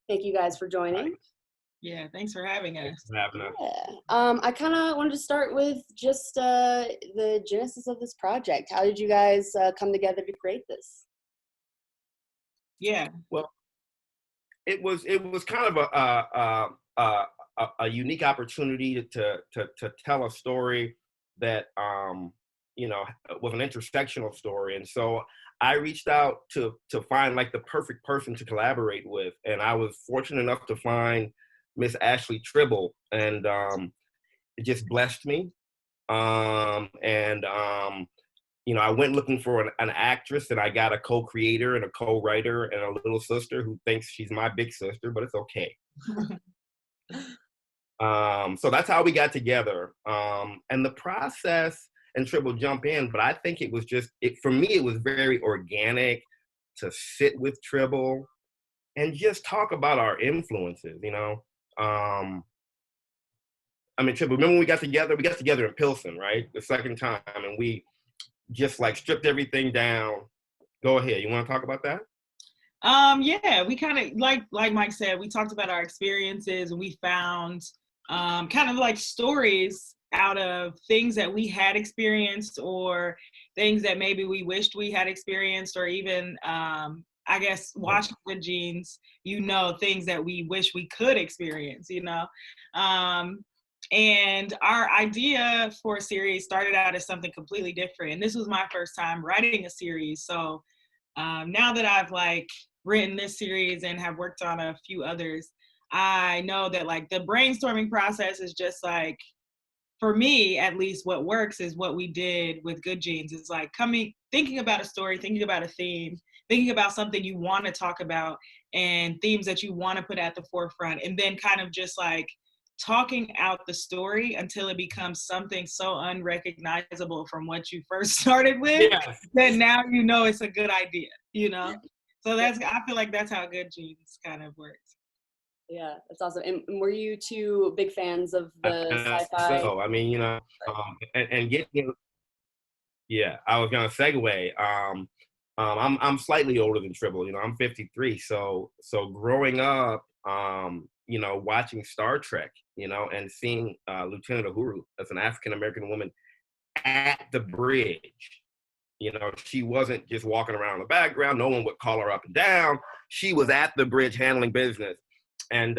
Thank you guys for joining. Yeah, thanks for having us. Yeah. I kind of wanted to start with just the genesis of this project. How did you guys come together to create this? Yeah. Well, it was kind of a unique opportunity to tell a story that was an intersectional story, and so I reached out to find like the perfect person to collaborate with, and I was fortunate enough to find Miss Ashley Tribble, and it just blessed me. And I went looking for an actress, and I got a co-creator and a co-writer and a little sister who thinks she's my big sister, but it's okay. So that's how we got together. And the process, and Tribble jump in, but I think it was for me, it was very organic to sit with Tribble and just talk about our influences, Tribble, remember when we got together? We got together in Pilsen, right? The second time, and we just like stripped everything down. Go ahead. You want to talk about that? Yeah, we kind of like Mike said, we talked about our experiences, and we found kind of like stories out of things that we had experienced, or things that maybe we wished we had experienced, or even I guess watching Good Genes, things that we wish we could experience, and our idea for a series started out as something completely different. And this was my first time writing a series. So now that I've written this series and have worked on a few others, I know that the brainstorming process is just for me, at least, what works is what we did with Good Genes. It's thinking about a story, thinking about a theme, thinking about something you want to talk about and themes that you want to put at the forefront, and then kind of just talking out the story until it becomes something so unrecognizable from what you first started with, that now it's a good idea, So I feel like that's how Good Genes kind of works. Yeah, that's awesome. And were you two big fans of the sci-fi? So, and getting, I was gonna segue. I'm slightly older than Tribble. I'm 53. So growing up, watching Star Trek, and seeing Lieutenant Uhuru as an African American woman at the bridge. She wasn't just walking around in the background. No one would call her up and down. She was at the bridge handling business. And,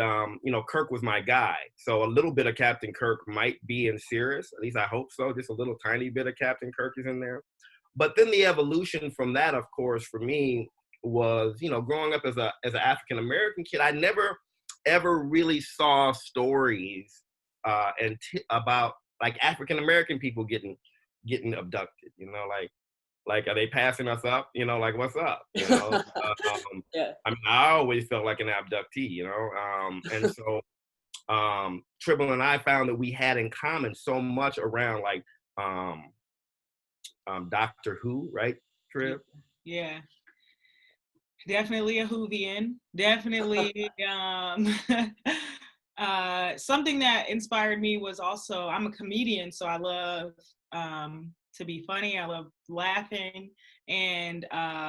Kirk was my guy. So a little bit of Captain Kirk might be in Sirius. At least I hope so. Just a little tiny bit of Captain Kirk is in there. But then the evolution from that, of course, for me was, growing up as an African-American kid, I never ever really saw stories about African-American people getting abducted, are they passing us up? What's up? Yeah. I always felt like an abductee, and so Tribble and I found that we had in common so much around Doctor Who, right, Trib? Yeah. Definitely a Whovian. Definitely something that inspired me was also, I'm a comedian, so I love to be funny. I love laughing. And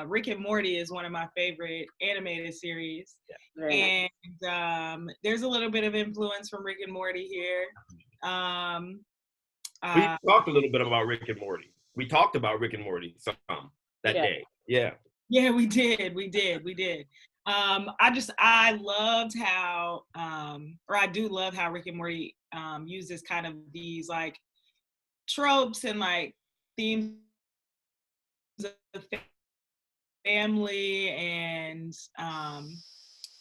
Rick and Morty is one of my favorite animated series. Yeah. And there's a little bit of influence from Rick and Morty here. We talked a little bit about Rick and Morty. We talked about Rick and Morty that day. Yeah. Yeah, we did. I loved how, or I do love how Rick and Morty uses kind of these tropes and themes of family, and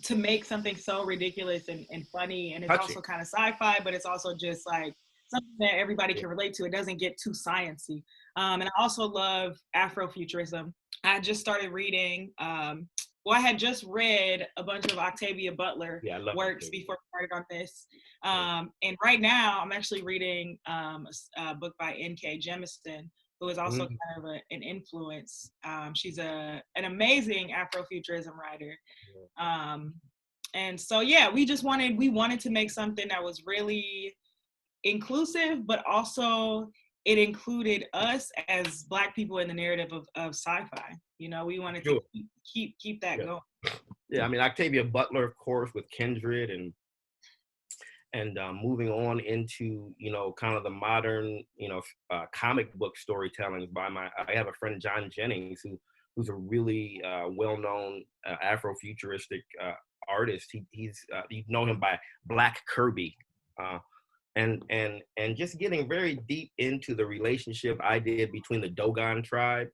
to make something so ridiculous and funny. And it's also kind of sci-fi, but it's also just something that everybody can relate to. It doesn't get too sciencey. And I also love Afrofuturism. I just started reading, I had just read a bunch of Octavia Butler works before I started on this. And right now I'm actually reading a book by N.K. Jemisin, who is also kind of an influence. She's an amazing Afrofuturism writer. And so, we wanted to make something that was really inclusive, but also it included us as Black people in the narrative of sci-fi. We wanted to keep that going. Yeah, I mean Octavia Butler, of course, with Kindred, and moving on into kind of the modern comic book storytelling I have a friend, John Jennings, who's a really well-known Afrofuturistic artist. He's you know him by Black Kirby, uh, and just getting very deep into the relationship I did between the Dogon tribe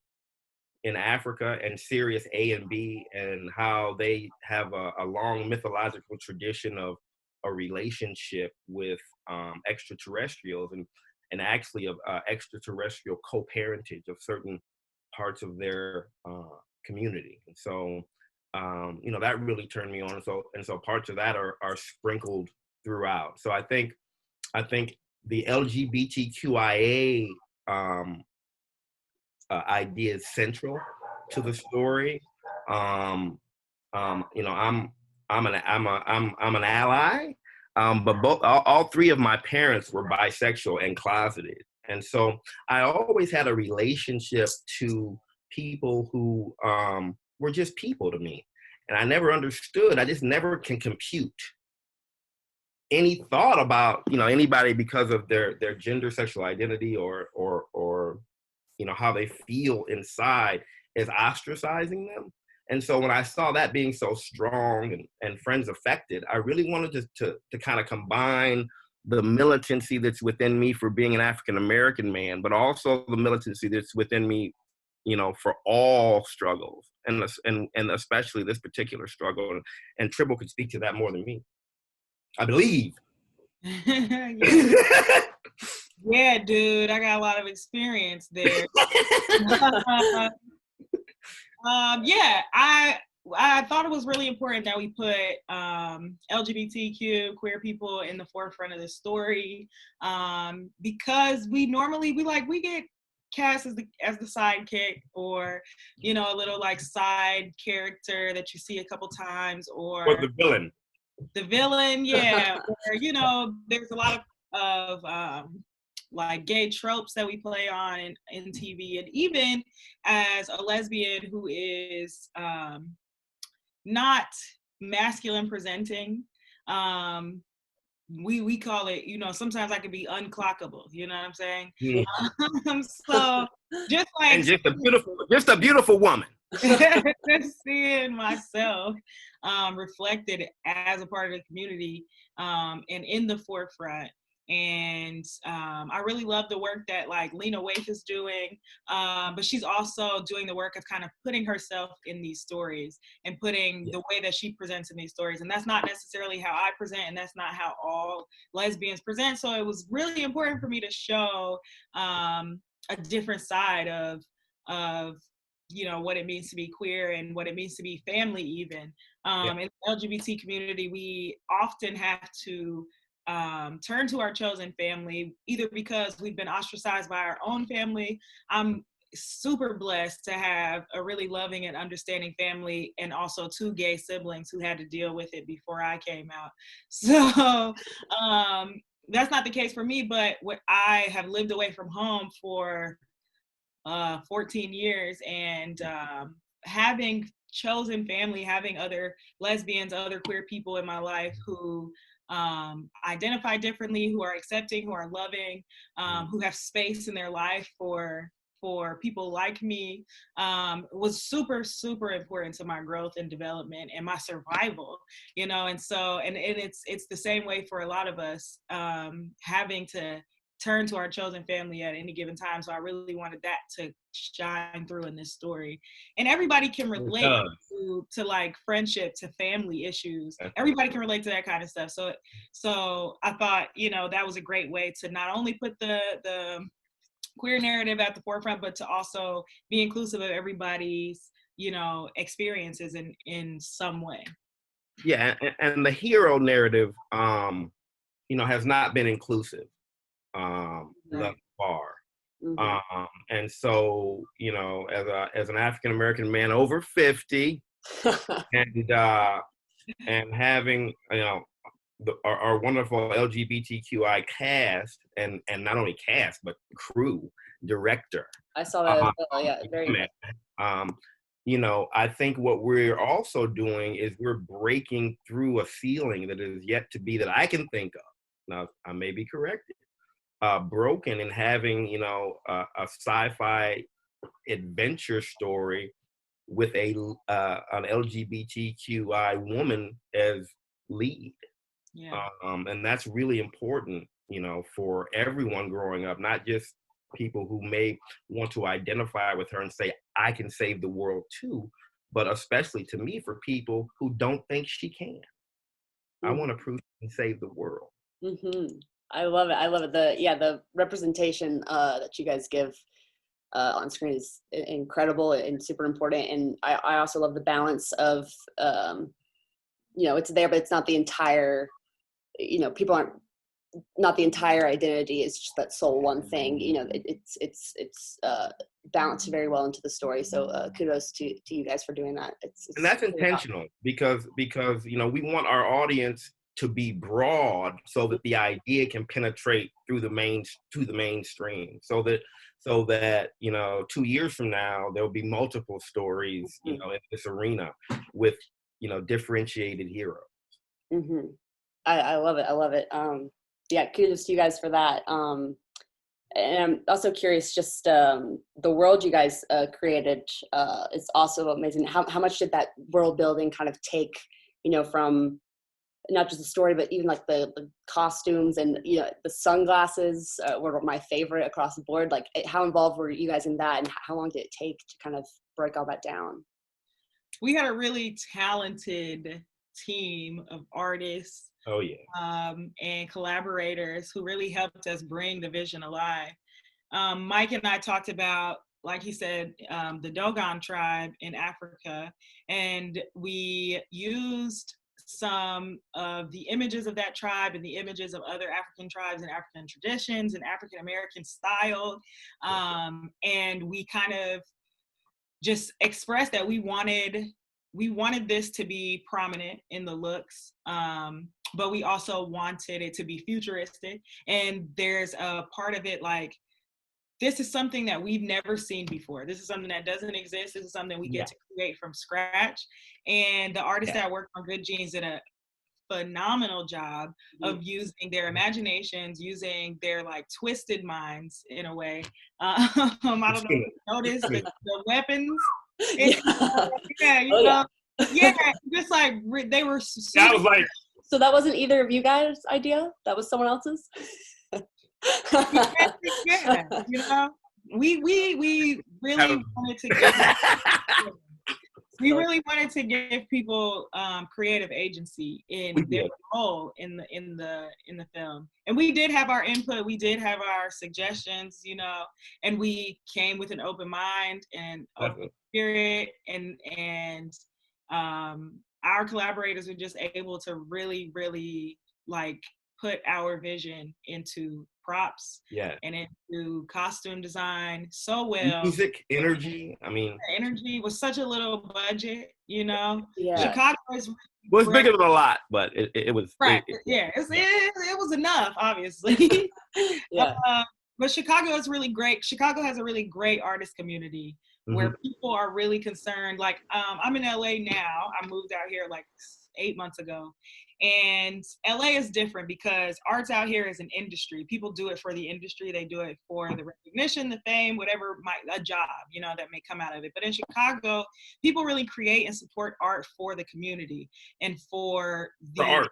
in Africa and Sirius A and B, and how they have a long mythological tradition of a relationship with extraterrestrials, and actually of extraterrestrial co-parentage of certain parts of their community. And so that really turned me on. So parts of that are sprinkled throughout. So I think the LGBTQIA idea is central to the story. I'm an ally, but all three of my parents were bisexual and closeted, and so I always had a relationship to people who were just people to me, and I never understood. I just never can compute any thought about anybody because of their gender, sexual identity, or how they feel inside is ostracizing them. And so when I saw that being so strong and friends affected, I really wanted to kind of combine the militancy that's within me for being an African American man, but also the militancy that's within me, for all struggles, and especially this particular struggle. And Tribble could speak to that more than me, I believe. Yeah, dude, I got a lot of experience there. Yeah, I thought it was really important that we put LGBTQ queer people in the forefront of the story, because we get cast as the sidekick, or a little like side character that you see a couple times, or the villain. The villain, yeah. Or there's a lot of like gay tropes that we play on in TV, and even as a lesbian who is not masculine presenting, we call it, sometimes I can be unclockable, you know what I'm saying? So just like, and just a beautiful woman. Seeing myself reflected as a part of the community, and in the forefront. And I really love the work that like Lena Waithe is doing, but she's also doing the work of kind of putting herself in these stories and putting the way that she presents in these stories. And that's not necessarily how I present, and that's not how all lesbians present. So it was really important for me to show a different side of what it means to be queer and what it means to be family even. In the LGBT community, we often have to turn to our chosen family, either because we've been ostracized by our own family. I'm super blessed to have a really loving and understanding family, and also 2 gay siblings who had to deal with it before I came out. So that's not the case for me, but what I have lived away from home for 14 years, and having chosen family, having other lesbians, other queer people in my life who identify differently, who are accepting, who are loving, who have space in their life for people like me, was super, super important to my growth and development and my survival, and so, and it's the same way for a lot of us, having to turn to our chosen family at any given time. So I really wanted that to shine through in this story. And everybody can relate to like friendship, to family issues. Everybody can relate to that kind of stuff. So I thought, that was a great way to not only put the queer narrative at the forefront, but to also be inclusive of everybody's, experiences in some way. Yeah, and the hero narrative, has not been inclusive thus far. Mm-hmm. And so, as an African American man over 50, and having, our wonderful LGBTQI cast, and not only cast but crew, director. I saw that as well. Yeah, very nice. you know, I think what we're also doing is we're breaking through a ceiling that is yet to be, that I can think of. Now, I may be corrected, broken, and having, you know, a sci-fi adventure story with an LGBTQI woman as lead. Yeah. And that's really important, you know, for everyone growing up, not just people who may want to identify with her and say, I can save the world too, but especially to me, for people who don't think she can. I want to prove she can save the world. Mm-hmm. I love it. I love it. The representation that you guys give on screen is incredible and super important. And I also love the balance of, you know, it's there, but it's not the entire, you know, people aren't, not the entire identity. It's just that sole one thing, you know, it's balanced very well into the story. So kudos to you guys for doing that. It's And that's really intentional because, you know, we want our audience to be broad so that the idea can penetrate through the mainstream, so that, you know, 2 years from now there'll be multiple stories, you know, in this arena with, you know, differentiated heroes. Mm-hmm. I love it. I love it. Yeah, kudos to you guys for that. And I'm also curious, just the world you guys created is also amazing. How much did that world building kind of take, you know, from not just the story, but even like the costumes and, you know, the sunglasses were my favorite across the board. Like, how involved were you guys in that, and how long did it take to kind of break all that down? We had a really talented team of artists, Oh yeah. and collaborators who really helped us bring the vision alive. Mike and I talked about, like he said, the Dogon tribe in Africa, and we used some of the images of that tribe and the images of other African tribes and African traditions and African American style, and we kind of just expressed that we wanted this to be prominent in the looks, but we also wanted it to be futuristic. And there's a part of it like, this is something that we've never seen before. This is something that doesn't exist. This is something we get to create from scratch. And the artists that worked on Good Genes did a phenomenal job of using their imaginations, using their like twisted minds in a way. I don't know if you noticed the weapons. Yeah, you know, yeah, just like they were. I was like, so that wasn't either of you guys' idea? That was someone else's? Yeah, you know, we really wanted to give. We really wanted to give people creative agency in their role in the film, and we did have our input. We did have our suggestions, you know, and we came with an open mind and open spirit, and our collaborators were just able to really like put our vision into props and into costume design so well. Music, energy. I mean, the energy was such a little budget, you know. Yeah. Chicago is was bigger than a lot, but it was right. It was enough, obviously. But Chicago is really great. Chicago has a really great artist community where people are really concerned. Like, I'm in LA now. I moved out here like 8 months ago. And LA is different because arts out here is an industry. People do it for the industry. They do it for the recognition, the fame, whatever, a job, you know, that may come out of it. But in Chicago, people really create and support art for the community and for the art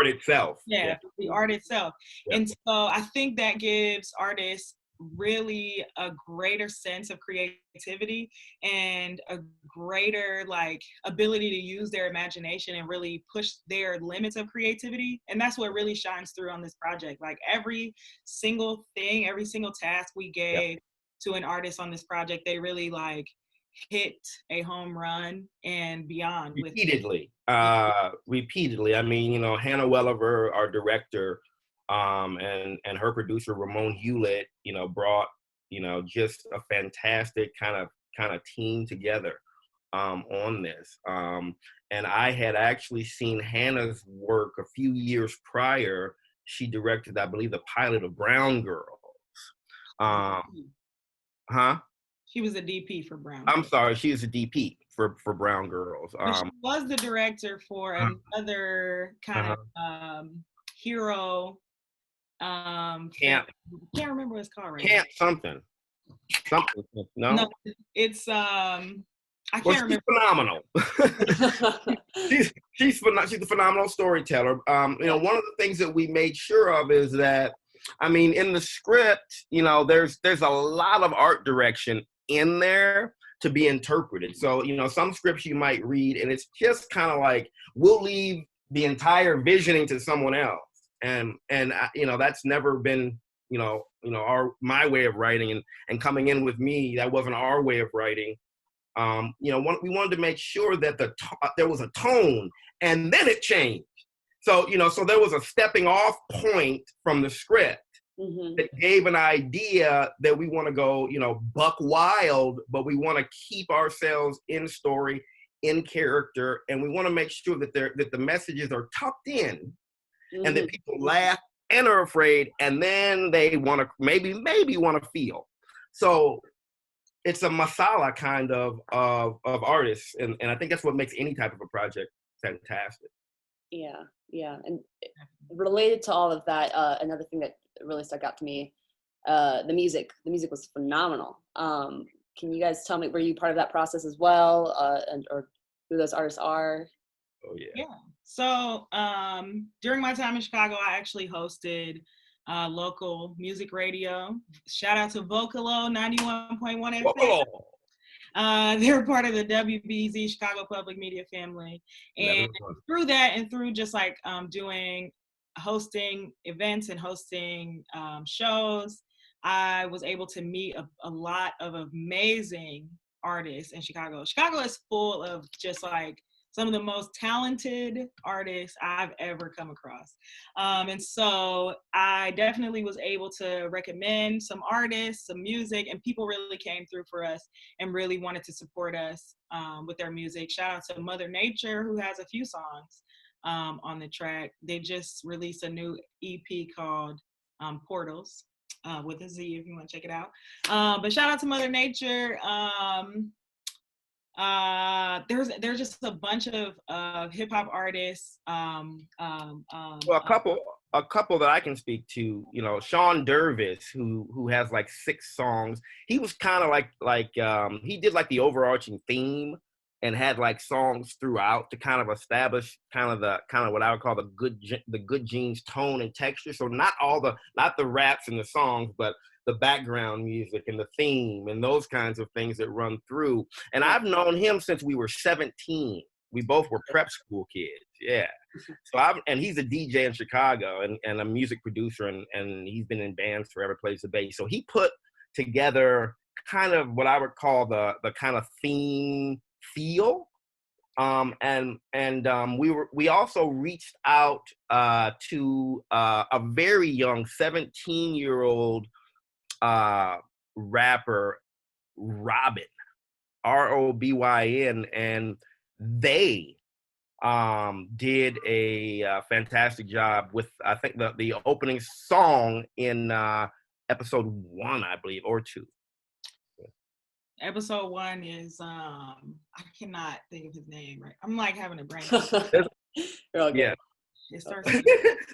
itself. For the art itself. And so I think that gives artists really a greater sense of creativity and a greater like ability to use their imagination and really push their limits of creativity. And that's what really shines through on this project. Like every single thing, every single task we gave to an artist on this project, they really like hit a home run and beyond repeatedly. Repeatedly. I mean, you know, Hannah Welliver, our director, and her producer Ramon Hewlett, you know, brought, you know, just a fantastic kind of team together on this. And I had actually seen Hannah's work a few years prior. She directed, I believe, the pilot of Brown Girls. She was a DP for Brown. I'm sorry, she is a DP for Brown Girls. But she was the director for another kind of hero. Camp. Can't remember what it's called right Camp something. No, it's I well, can't remember. Phenomenal. she's a phenomenal storyteller. You know, one of the things that we made sure of is that, I mean, in the script, you know, there's a lot of art direction in there to be interpreted. So, you know, some scripts you might read and it's just kind of like, we'll leave the entire visioning to someone else. And you know, that's never been, you know, my way of writing, and coming in with me, that wasn't our way of writing. You know, we wanted to make sure that there was a tone, and then it changed. So, you know, so there was a stepping off point from the script that gave an idea that we want to go, you know, buck wild, but we want to keep ourselves in story, in character, and we want to make sure that the messages are tucked in, and that people laugh and are afraid, and then they want to maybe want to feel. So it's a masala kind of artists, and I think that's what makes any type of a project fantastic. Yeah, and related to all of that, another thing that really stuck out to me, the music was phenomenal. Can you guys tell me, were you part of that process as well, or who those artists are? Oh yeah. Yeah. So during my time in Chicago, I actually hosted local music radio. Shout out to Vocalo 91.1 FM. They're part of the WBZ Chicago Public Media family. And through that, and through just like hosting events and hosting shows, I was able to meet a lot of amazing artists in Chicago. Chicago is full of just like some of the most talented artists I've ever come across. And so I definitely was able to recommend some artists, some music, and people really came through for us and really wanted to support us with their music. Shout out to Mother Nature, who has a few songs on the track. They just released a new EP called Portals, with a Z if you want to check it out. But shout out to Mother Nature. There's just a bunch of hip hop artists. Well, a couple that I can speak to, you know, Sean Dervis, who has like 6 songs. He was kind of like he did like the overarching theme and had like songs throughout to kind of establish kind of what I would call the good genes tone and texture. So not the raps and the songs, but the background music and the theme and those kinds of things that run through. And I've known him since we were 17. We both were prep school kids. Yeah. So and he's a DJ in Chicago and a music producer, and he's been in bands for every place to be. So he put together kind of what I would call the kind of theme feel. We also reached out to a very young 17-year-old rapper, Robin, Robyn, and they did a fantastic job with, I think, the opening song in episode 1, I believe, or 2. Episode 1 is I cannot think of his name right. I'm like having a brain. Yeah.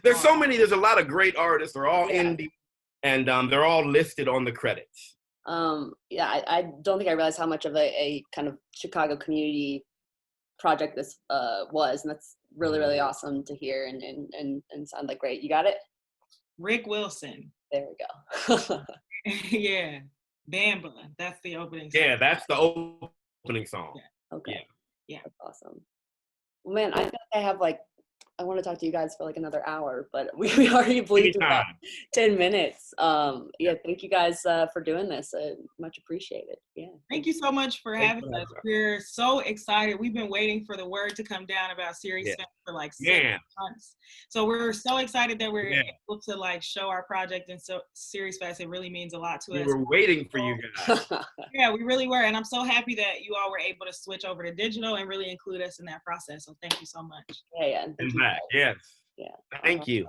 There's so many. There's a lot of great artists. They're all indie, and they're all listed on the credits. I don't think I realized how much of a kind of Chicago community project this was, and that's really, really awesome to hear and sound like great. You got it? Rick Wilson. There we go. Yeah. Bamba. That's the opening song. Yeah, that's the opening song. Yeah. Okay. Yeah. That's awesome. Well, man, I feel like I want to talk to you guys for like another hour, but we already blew about 10 minutes. Thank you guys for doing this. Much appreciated. Yeah. Thank you so much for having us. We're so excited. We've been waiting for the word to come down about SeriesFest for like 6 months. So we're so excited that we're able to like show our project in SeriesFest. It really means a lot to us. We were waiting for you guys. Yeah, we really were. And I'm so happy that you all were able to switch over to digital and really include us in that process. So thank you so much. Yeah. Yes. Yeah. Thank you.